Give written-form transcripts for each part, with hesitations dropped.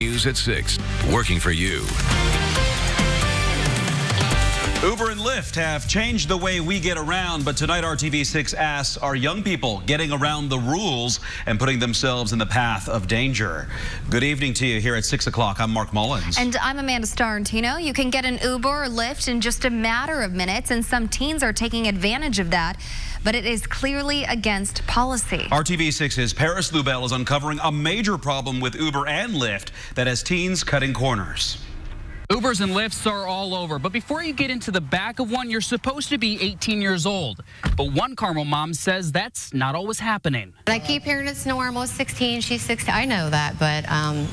News at 6, working for you. Uber and Lyft have changed the way we get around, but tonight RTV6 asks, are young people getting around the rules and putting themselves in the path of danger? Good evening to you here at 6 o'clock. I'm Mark Mullins. And I'm Amanda Starantino. You can get an Uber or Lyft in just a matter of minutes, and some teens are taking advantage of that, but it is clearly against policy. RTV6's Paris Lubell is uncovering a major problem with Uber and Lyft that has teens cutting corners. Ubers and Lyfts are all over, but before you get into the back of one, you're supposed to be 18 years old. But one Carmel mom says that's not always happening. I keep hearing it's normal. 16, she's 16. I know that, but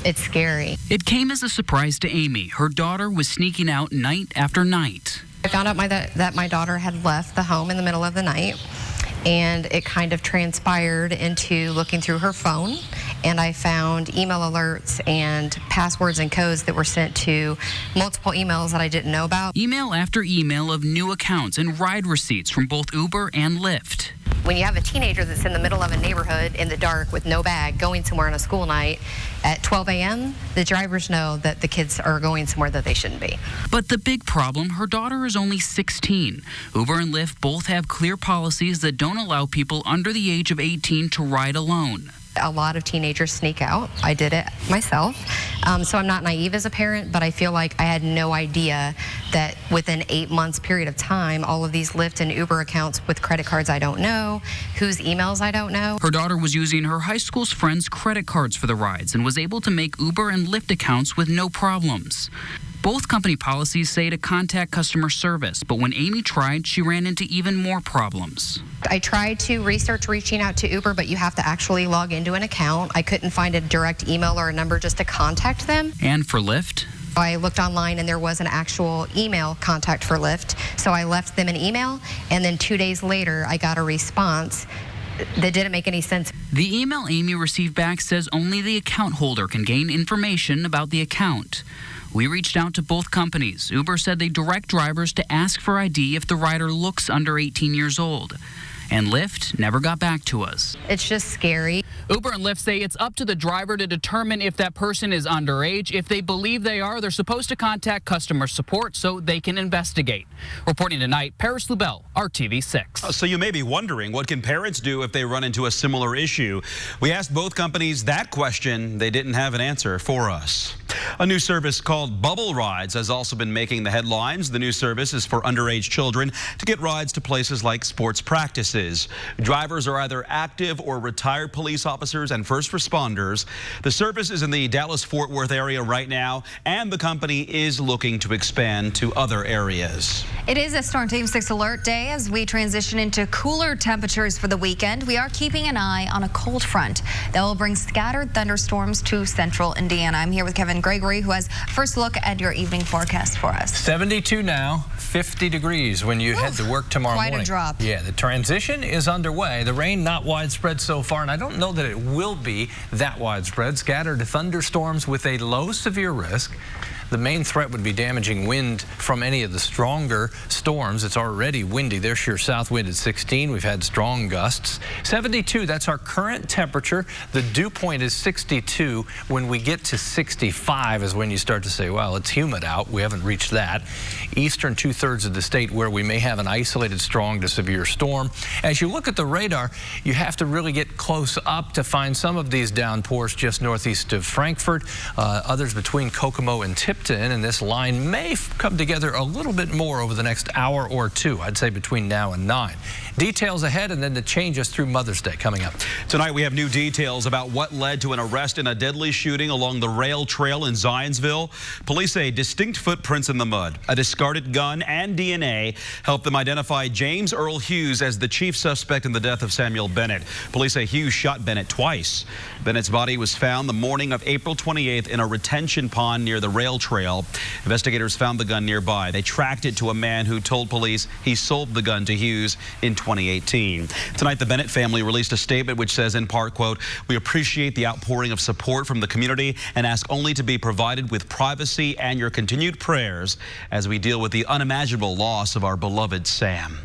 it's scary. It came as a surprise to Amy. Her daughter was sneaking out night after night. I found out that my daughter had left the home in the middle of the night, and it kind of transpired into looking through her phone, and I found email alerts and passwords and codes that were sent to multiple emails that I didn't know about. Email after email of new accounts and ride receipts from both Uber and Lyft. When you have a teenager that's in the middle of a neighborhood in the dark with no bag going somewhere on a school night at 12 a.m., the drivers know that the kids are going somewhere that they shouldn't be. But the big problem, her daughter is only 16. Uber and Lyft both have clear policies that don't allow people under the age of 18 to ride alone. A lot of teenagers sneak out. I did it myself. So I'm not naive as a parent, but I feel like I had no idea that within 8 months period of time, all of these Lyft and Uber accounts with credit cards I don't know, whose emails I don't know. Her daughter was using her high school's friends' credit cards for the rides and was able to make Uber and Lyft accounts with no problems. Both company policies say to contact customer service, but when Amy tried, she ran into even more problems. I tried to research reaching out to Uber, but you have to actually log into an account. I couldn't find a direct email or a number just to contact them. And for Lyft? I looked online and there was an actual email contact for Lyft, so I left them an email, and then 2 days later I got a response that didn't make any sense. The email Amy received back says only the account holder can gain information about the account. We reached out to both companies. Uber said they direct drivers to ask for ID if the rider looks under 18 years old. And Lyft never got back to us. It's just scary. Uber and Lyft say it's up to the driver to determine if that person is underage. If they believe they are, they're supposed to contact customer support so they can investigate. Reporting tonight, Paris Lubell, RTV6. So you may be wondering, what can parents do if they run into a similar issue? We asked both companies that question. They didn't have an answer for us. A new service called Bubble Rides has also been making the headlines. The new service is for underage children to get rides to places like sports practices. Drivers are either active or retired police officers and first responders. The service is in the Dallas-Fort Worth area right now, and the company is looking to expand to other areas. It is a Storm Team 6 alert day as we transition into cooler temperatures for the weekend. We are keeping an eye on a cold front that will bring scattered thunderstorms to central Indiana. I'm here with Kevin Gregory, who has first look at your evening forecast for us. 72 now, 50 degrees when you head to work tomorrow morning. Quite a drop. Yeah, the transition is underway. The rain not widespread so far, and I don't know that it will be that widespread. Scattered thunderstorms with a low severe risk. The main threat would be damaging wind from any of the stronger storms. It's already windy. There's your south wind at 16. We've had strong gusts. 72, that's our current temperature. The dew point is 62. When we get to 65 is when you start to say, well, it's humid out. We haven't reached that. Eastern two-thirds of the state where we may have an isolated strong to severe storm. As you look at the radar, you have to really get close up to find some of these downpours just northeast of Frankfurt, others between Kokomo and Tipton, and this line may come together a little bit more over the next hour or two, I'd say between now and 9. Details ahead, and then the changes through Mother's Day coming up. Tonight we have new details about what led to an arrest in a deadly shooting along the rail trail in Zionsville. Police say distinct footprints in the mud, a discarded gun, and DNA helped them identify James Earl Hughes as the chief suspect in the death of Samuel Bennett. Police say Hughes shot Bennett twice. Bennett's body was found the morning of April 28th in a retention pond near the rail trail. Investigators found the gun nearby. They tracked it to a man who told police he sold the gun to Hughes in 2018. Tonight, the Bennett family released a statement which says, in part, quote, "We appreciate the outpouring of support from the community and ask only to be provided with privacy and your continued prayers as we deal with the unimaginable loss of our beloved Sam."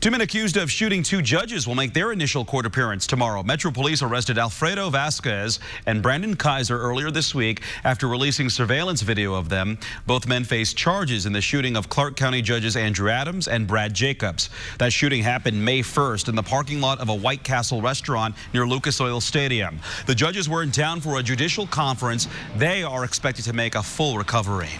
Two men accused of shooting two judges will make their initial court appearance tomorrow. Metro Police arrested Alfredo Vasquez and Brandon Kaiser earlier this week after releasing surveillance video of them. Both men face charges in the shooting of Clark County judges Andrew Adams and Brad Jacobs. That shooting happened May 1st in the parking lot of a White Castle restaurant near Lucas Oil Stadium. The judges were in town for a judicial conference. They are expected to make a full recovery.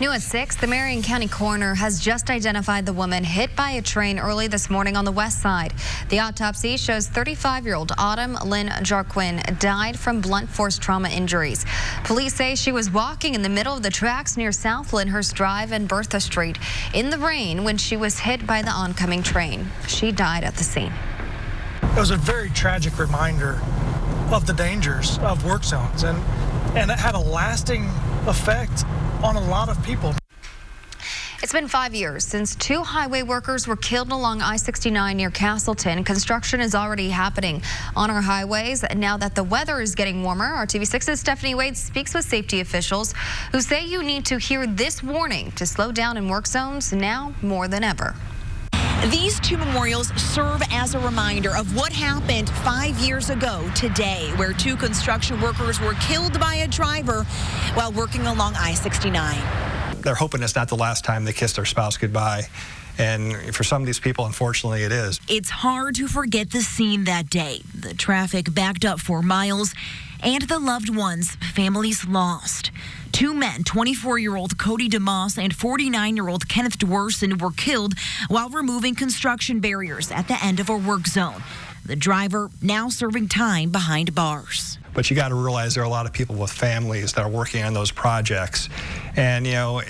New at 6, the Marion County coroner has just identified the woman hit by a train early this morning on the west side. The autopsy shows 35-year-old Autumn Lynn Jarquin died from blunt force trauma injuries. Police say she was walking in the middle of the tracks near South Lyndhurst Drive and Bertha Street in the rain when she was hit by the oncoming train. She died at the scene. It was a very tragic reminder of the dangers of work zones, and it had a lasting effect on a lot of people. It's been 5 years since two highway workers were killed along I-69 near Castleton. Construction is already happening on our highways. Now that the weather is getting warmer, RTV6's Stephanie Wade speaks with safety officials who say you need to hear this warning to slow down in work zones now more than ever. These two memorials serve as a reminder of what happened 5 years ago today, where two construction workers were killed by a driver while working along I-69. They're hoping it's not the last time they kiss their spouse goodbye. And for some of these people, unfortunately, it is. It's hard to forget the scene that day. The traffic backed up for miles and the loved ones, families lost. Two men, 24-year-old Cody DeMoss and 49-year-old Kenneth Dwerson, were killed while removing construction barriers at the end of a work zone. The driver now serving time behind bars. But you got to realize there are a lot of people with families that are working on those projects. And, you know,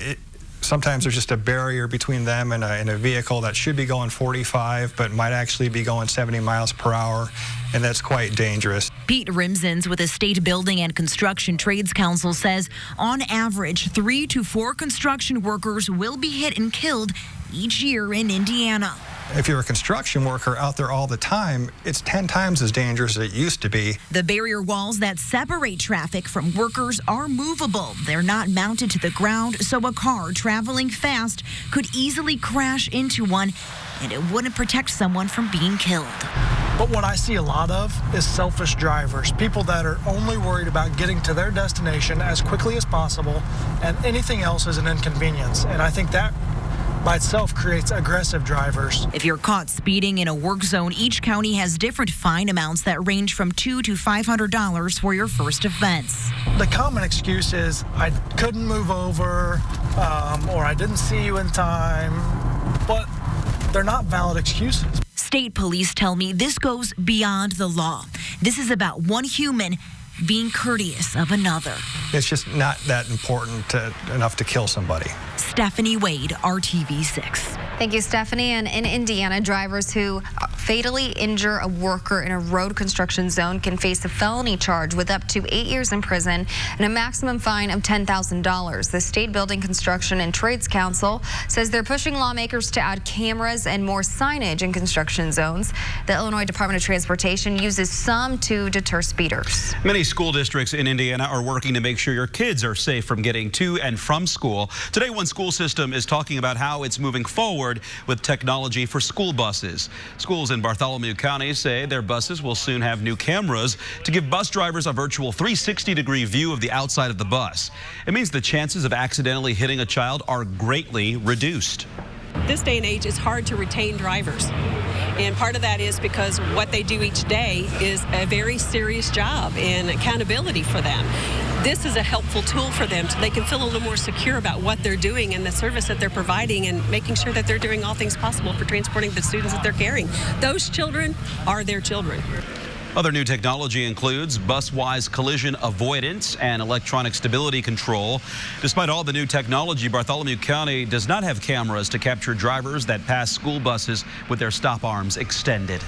sometimes there's just a barrier between them and a vehicle that should be going 45, but might actually be going 70 miles per hour, and that's quite dangerous. Pete Rimsons with the State Building and Construction Trades Council says on average 3 to 4 construction workers will be hit and killed each year in Indiana. If you're a construction worker out there all the time, it's 10 times as dangerous as it used to be. The barrier walls that separate traffic from workers are movable. They're not mounted to the ground, so a car traveling fast could easily crash into one, and it wouldn't protect someone from being killed. But what I see a lot of is selfish drivers, people that are only worried about getting to their destination as quickly as possible, and anything else is an inconvenience. And I think that by itself creates aggressive drivers. If you're caught speeding in a work zone, each county has different fine amounts that range from $200 to $500 for your first offense. The common excuse is I couldn't move over, or I didn't see you in time, but they're not valid excuses. State police tell me this goes beyond the law. This is about one human being courteous of another. It's just not that important enough to kill somebody. Stephanie Wade, RTV6. Thank you, Stephanie. And in Indiana, drivers who fatally injure a worker in a road construction zone can face a felony charge with up to 8 years in prison and a maximum fine of $10,000. The State Building, Construction and Trades Council says they're pushing lawmakers to add cameras and more signage in construction zones. The Illinois Department of Transportation uses some to deter speeders. Many school districts in Indiana are working to make sure your kids are safe from getting to and from school. Today, one school system is talking about how it's moving forward with technology for school buses. Schools in Bartholomew County say their buses will soon have new cameras to give bus drivers a virtual 360-degree view of the outside of the bus. It means the chances of accidentally hitting a child are greatly reduced. This day and age, it's hard to retain drivers. And part of that is because what they do each day is a very serious job and accountability for them. This is a helpful tool for them so they can feel a little more secure about what they're doing and the service that they're providing and making sure that they're doing all things possible for transporting the students that they're carrying. Those children are their children. Other new technology includes bus-wise collision avoidance and electronic stability control. Despite all the new technology, Bartholomew County does not have cameras to capture drivers that pass school buses with their stop arms extended.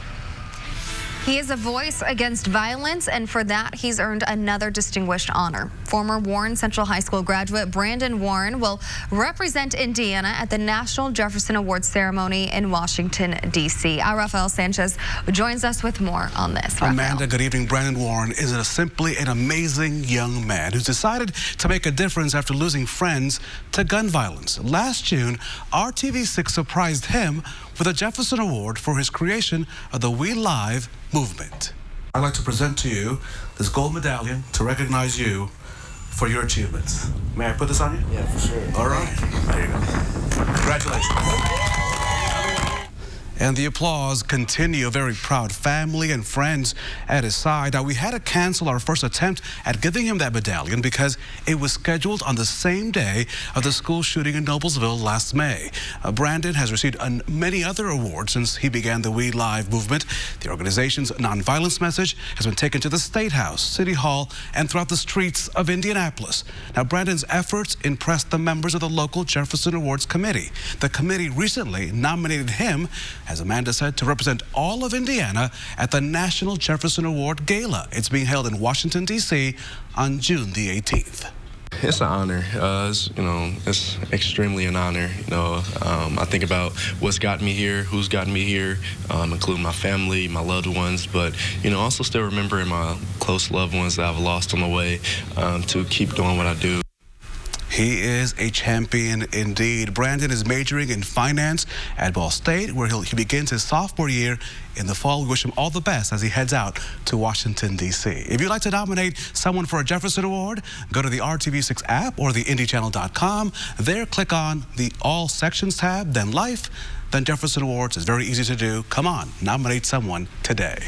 He is a voice against violence, and for that, he's earned another distinguished honor. Former Warren Central High School graduate Brandon Warren will represent Indiana at the National Jefferson Award ceremony in Washington, D.C. Our Rafael Sanchez joins us with more on this. Rafael. Amanda, good evening. Brandon Warren is simply an amazing young man who's decided to make a difference after losing friends to gun violence. Last June, RTV6 surprised him with a Jefferson Award for his creation of the We Live movement. I'd like to present to you this gold medallion to recognize you for your achievements. May I put this on you? Yeah, for sure. All right. There you go. Congratulations. And the applause continue. A very proud family and friends at his side. Now, we had to cancel our first attempt at giving him that medallion because it was scheduled on the same day of the school shooting in Noblesville last May. Brandon has received many other awards since he began the We Live movement. The organization's nonviolence message has been taken to the State House, City Hall, and throughout the streets of Indianapolis. Now, Brandon's efforts impressed the members of the local Jefferson Awards committee. The committee recently nominated him, as Amanda said, to represent all of Indiana at the National Jefferson Award Gala. It's being held in Washington, D.C. on June the 18th. It's an honor. It's extremely an honor. I think about what's gotten me here, who's gotten me here, including my family, my loved ones, but, also still remembering my close loved ones that I've lost on the way, to keep doing what I do. He is a champion indeed. Brandon is majoring in finance at Ball State, where he begins his sophomore year in the fall. We wish him all the best as he heads out to Washington, D.C. If you'd like to nominate someone for a Jefferson Award, go to the RTV6 app or the IndyChannel.com. There, click on the All Sections tab, then Life, then Jefferson Awards. It's very easy to do. Come on, nominate someone today.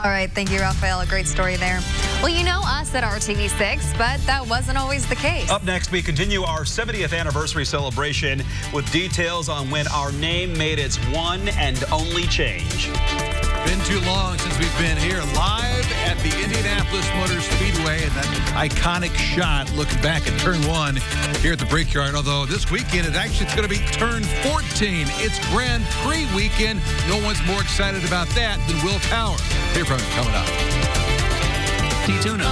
All right, thank you, Rafael. A great story there. Well, you know us at RTV6, but that wasn't always the case. Up next, we continue our 70th anniversary celebration with details on when our name made its one and only change. Been too long since we've been here live at the Indianapolis Motor Speedway, and that iconic shot looking back at turn 1 here at the Brickyard. Although this weekend it's going to be turn 14. It's Grand Prix weekend. No one's more excited about that than Will Power. Hear from him coming up. T-Tuna.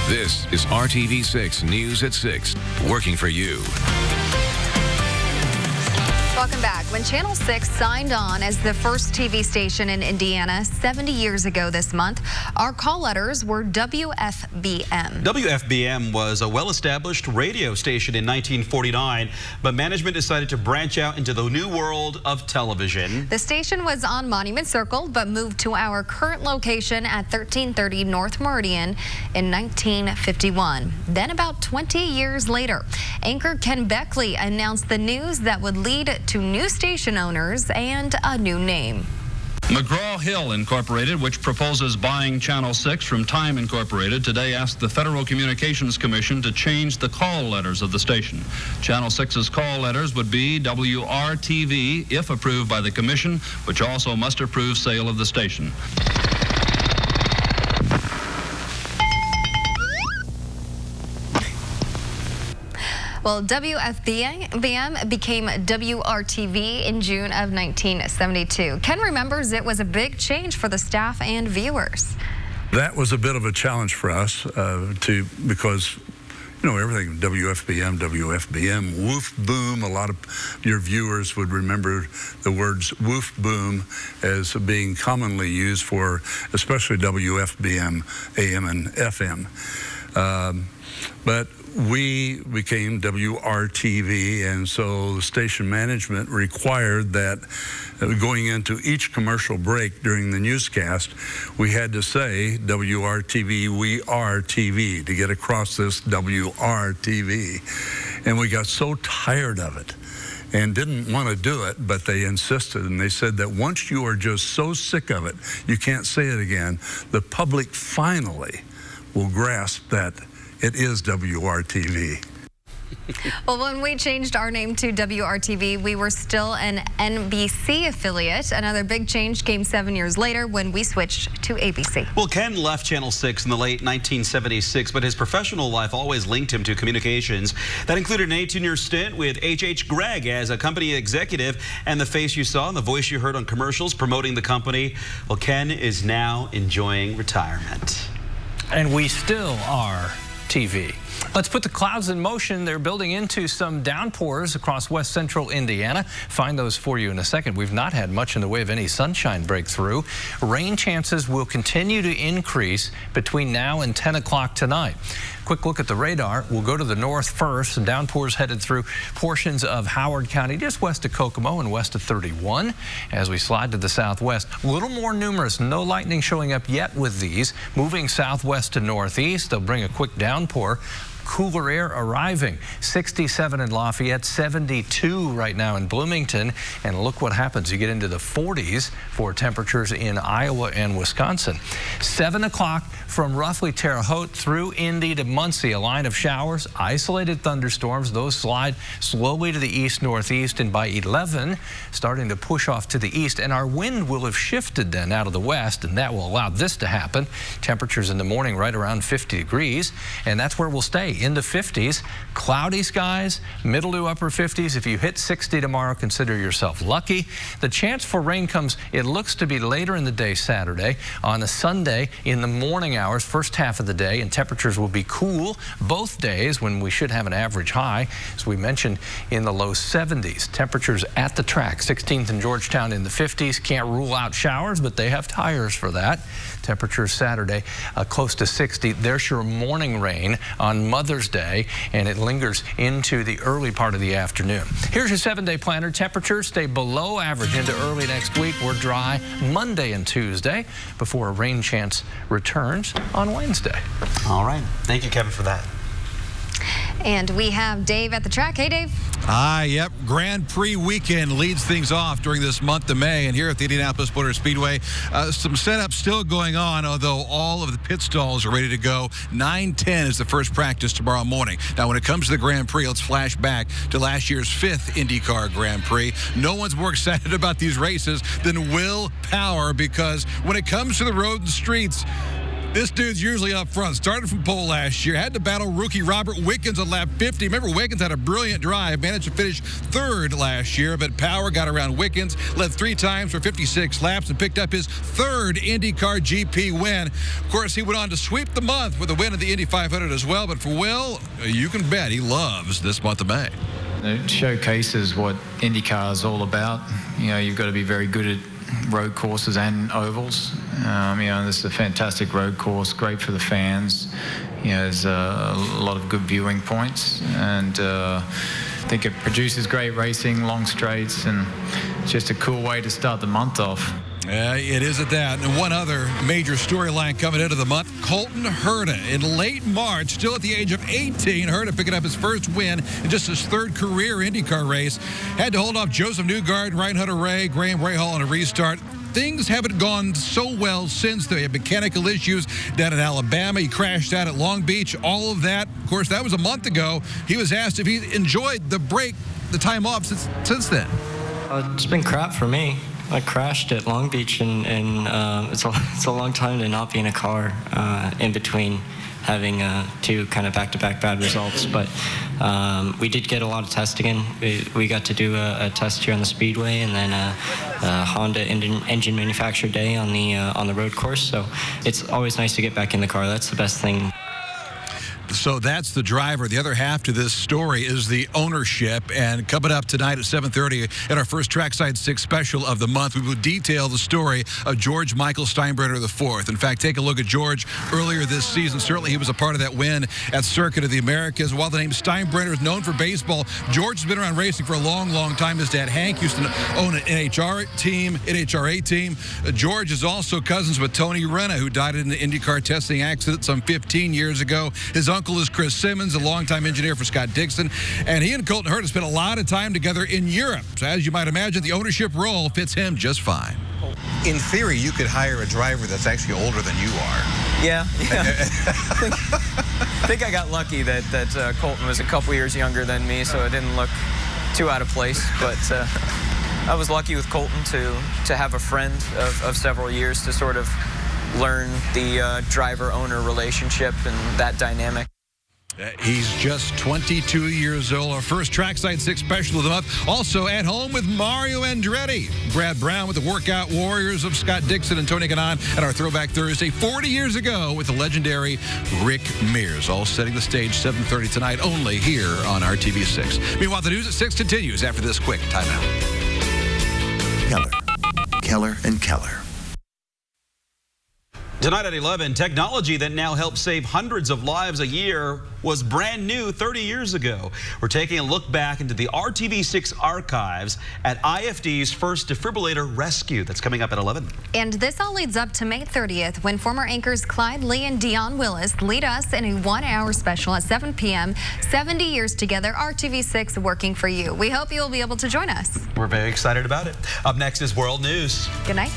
This is RTV6 News at 6, working for you. Welcome back. When Channel 6 signed on as the first TV station in Indiana 70 years ago this month, our call letters were WFBM. WFBM was a well-established radio station in 1949, but management decided to branch out into the new world of television. The station was on Monument Circle, but moved to our current location at 1330 North Meridian in 1951. Then about 20 years later, anchor Ken Beckley announced the news that would lead to new station owners and a new name. McGraw-Hill Incorporated, which proposes buying Channel 6 from Time Incorporated, today asked the Federal Communications Commission to change the call letters of the station. Channel 6's call letters would be WRTV if approved by the commission, which also must approve sale of the station. Well, WFBM became WRTV in June of 1972. Ken remembers it was a big change for the staff and viewers. That was a bit of a challenge for us because everything WFBM, woof boom. A lot of your viewers would remember the words woof boom as being commonly used for especially WFBM, AM and FM. But we became WRTV, and so the station management required that going into each commercial break during the newscast, we had to say WRTV, we are TV, to get across this WRTV. And we got so tired of it and didn't want to do it, but they insisted, and they said that once you are just so sick of it, you can't say it again, the public finally will grasp that it is WRTV. Well, when we changed our name to WRTV, we were still an NBC affiliate. Another big change came 7 years later when we switched to ABC. Well, Ken left Channel 6 in the late 1976, but his professional life always linked him to communications. That included an 18-year stint with H.H. Gregg as a company executive and the face you saw and the voice you heard on commercials promoting the company. Well, Ken is now enjoying retirement. And we still are TV. Let's put the clouds in motion. They're building into some downpours across west central Indiana. Find those for you in a second. We've not had much in the way of any sunshine breakthrough. Rain chances will continue to increase between now and 10 o'clock tonight. Quick look at the radar. We'll go to the north first. Downpours headed through portions of Howard County, just west of Kokomo and west of 31. As we slide to the southwest, a little more numerous. No lightning showing up yet with these. Moving southwest to northeast, they'll bring a quick downpour. Cooler air arriving. 67 in Lafayette, 72 right now in Bloomington. And look what happens. You get into the 40s for temperatures in Iowa and Wisconsin. 7 o'clock from roughly Terre Haute through Indy to Muncie. A line of showers, isolated thunderstorms. Those slide slowly to the east-northeast, and by 11, starting to push off to the east. And our wind will have shifted then out of the west, and that will allow this to happen. Temperatures in the morning right around 50 degrees, and that's where we'll stay. In the 50s, cloudy skies, middle to upper 50s. If you hit 60 tomorrow, consider yourself lucky. The chance for rain comes, it looks to be later in the day Saturday. On a Sunday in the morning hours, first half of the day, and temperatures will be cool both days when we should have an average high, as we mentioned, in the low 70s. Temperatures at the track, 16th in Georgetown in the 50s. Can't rule out showers, but they have tires for that. Temperatures Saturday close to 60. There's your morning rain on Mother's Day, and it lingers into the early part of the afternoon. Here's your 7-day planner. Temperatures stay below average into early next week. We're dry Monday and Tuesday before a rain chance returns on Wednesday. All right. Thank you, Kevin, for that. And we have Dave at the track. Hey, Dave. Yep. Grand Prix weekend leads things off during this month of May. And here at the Indianapolis Motor Speedway, some setup still going on, although all of the pit stalls are ready to go. 9:10 is the first practice tomorrow morning. Now, when it comes to the Grand Prix, let's flash back to last year's 5th IndyCar Grand Prix. No one's more excited about these races than Will Power, because when it comes to the road and streets, this dude's usually up front. Started from pole last year. Had to battle rookie Robert Wickens on lap 50. Remember, Wickens had a brilliant drive. Managed to finish 3rd last year, but Power got around Wickens. Led 3 times for 56 laps and picked up his 3rd IndyCar GP win. Of course, he went on to sweep the month with a win of the Indy 500 as well. But for Will, you can bet he loves this month of May. It showcases what IndyCar is all about. You know, you've got to be very good at road courses and ovals. You know, this is a fantastic road course, great for the fans. You know, there's a lot of good viewing points, and I think it produces great racing, long straights, and it's just a cool way to start the month off. It is at that. And one other major storyline coming into the month, Colton Herta. In late March, still at the age of 18, Herta picking up his first win in just his 3rd career IndyCar race. Had to hold off Joseph Newgarden, Ryan Hunter-Reay, Graham Rahal on a restart. Things haven't gone so well since. They had mechanical issues down in Alabama. He crashed out at Long Beach. All of that, of course, that was a month ago. He was asked if he enjoyed the break, the time off since then. It's been crap for me. I crashed at Long Beach, and it's a long time to not be in a car in between having 2 kind of back-to-back bad results. But we did get a lot of testing in. We got to do a test here on the Speedway, and then a Honda engine manufacturer day on the road course. So it's always nice to get back in the car. That's the best thing. So that's the driver. The other half to this story is the ownership. And coming up tonight at 7:30 at our first Trackside 6 special of the month, we will detail the story of George Michael Steinbrenner IV. In fact, take a look at George earlier this season. Certainly he was a part of that win at Circuit of the Americas. While the name Steinbrenner is known for baseball, George has been around racing for a long, long time. His dad, Hank, used to own an NHRA team. George is also cousins with Tony Renna, who died in an IndyCar testing accident some 15 years ago. His uncle is Chris Simmons, a longtime engineer for Scott Dixon, and he and Colton Herta spent a lot of time together in Europe. So as you might imagine, the ownership role fits him just fine. In theory, you could hire a driver that's actually older than you are. Yeah. I think I got lucky that Colton was a couple years younger than me, so it didn't look too out of place. But I was lucky with Colton to have a friend of several years to sort of learn the driver-owner relationship and that dynamic. He's just 22 years old. Our first Trackside 6 special of the month. Also at home with Mario Andretti. Brad Brown with the Workout Warriors of Scott Dixon and Tony Kanaan. And our Throwback Thursday 40 years ago with the legendary Rick Mears. All setting the stage 7:30 tonight only here on RTV6. Meanwhile, the news at 6 continues after this quick timeout. Keller and Keller. Tonight at 11, technology that now helps save hundreds of lives a year was brand new 30 years ago. We're taking a look back into the RTV6 archives at IFD's first defibrillator rescue. That's coming up at 11. And this all leads up to May 30th when former anchors Clyde Lee and Dion Willis lead us in a 1-hour special at 7 p.m. 70 years together, RTV6 working for you. We hope you'll be able to join us. We're very excited about it. Up next is World News. Good night.